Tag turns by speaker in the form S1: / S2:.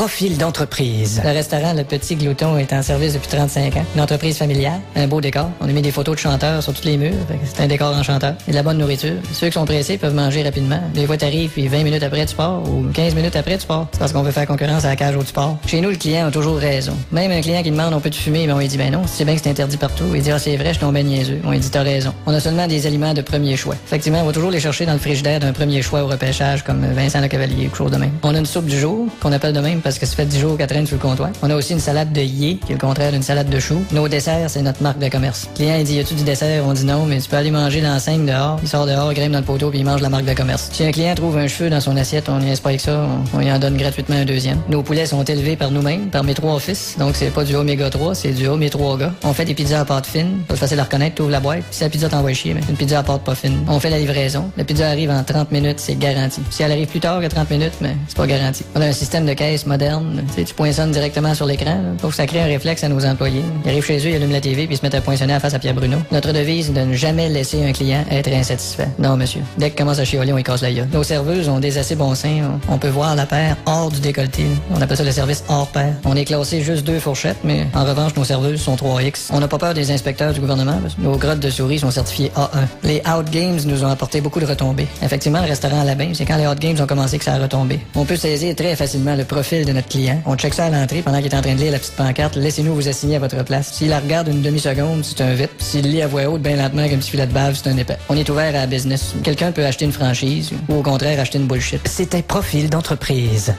S1: Profil d'entreprise.
S2: Le restaurant Le Petit Glouton est en service depuis 35 ans. Une entreprise familiale, un beau décor. On a mis des photos de chanteurs sur tous les murs. C'est un décor enchanteur. Et de la bonne nourriture. Ceux qui sont pressés peuvent manger rapidement. Des fois, t'arrives, puis 20 minutes après, tu pars, ou 15 minutes après, tu pars. C'est parce qu'on veut faire concurrence à la cage où tu pars. Chez nous, le client a toujours raison. Même un client qui demande, on peut-tu fumer, mais on lui dit, ben non, c'est bien que c'est interdit partout. Il dit, ah, c'est vrai, je suis tombé niaiseux. On lui dit, t'as raison. On a seulement des aliments de premier choix. Effectivement, on va toujours les chercher dans le frigidaire d'un premier choix au repêchage, comme Vincent Le Cavalier, ou quelque chose de même. On a une soupe du jour, qu'on appelle de même parce que ça fait 10 jours qu'elle traîne sur le comptoir. On a aussi une salade de yé, qui est le contraire d'une salade de choux. Nos desserts, c'est notre marque de commerce. Le client, il dit, y a-tu du dessert? On dit non, mais tu peux aller manger dans 5 dehors. Il sort dehors, grimpe dans le poteau, puis il mange la marque de commerce. Si un client trouve un cheveu dans son assiette, on n'y pas avec ça, on lui en donne gratuitement un deuxième. Nos poulets sont élevés par nous-mêmes, par mes 3 fils. Donc, c'est pas du oméga 3, c'est du oméga 3 gars. On fait des pizzas à pâte fine. C'est facile à reconnaître, t'ouvres la boîte, puis si la pizza t'envoie chier, mais une pizza à pâte pas fine. On fait la livraison. La pizza arrive en 30 minutes, c'est garanti. Si elle arrive plus tard que 30 minutes, mais c'est pas garanti. On a un système de caisse moderne. Tu sais, tu poinçonnes directement sur l'écran. Faut que ça crée un réflexe à nos employés. Ils arrivent chez eux, ils allument la TV, puis ils se mettent à poinçonner à face à Pierre Bruno. Notre devise est de ne jamais laisser un client être insatisfait. Non, monsieur. Dès qu'il commence à chialer, on y casse la gueule. Nos serveuses ont des assez bons seins. On peut voir la paire hors du décolleté. On appelle ça le service hors paire. On est classé juste 2 fourchettes, mais en revanche, nos serveuses sont 3X. On n'a pas peur des inspecteurs du gouvernement, parce que nos grottes de souris sont certifiées A1. Les Out Games nous ont apporté beaucoup de retombées. Effectivement, le restaurant à la bain, c'est quand les Out Games ont commencé que ça a retombé. On peut saisir très facilement le profil de notre client. On check ça à l'entrée pendant qu'il est en train de lire la petite pancarte. Laissez-nous vous assigner à votre place. S'il la regarde une demi-seconde, c'est un vite. S'il lit à voix haute, bien lentement, comme un petit filet de bave, c'est un épais. On est ouvert à la business. Quelqu'un peut acheter une franchise ou au contraire acheter une bullshit.
S1: C'était Profil d'entreprise.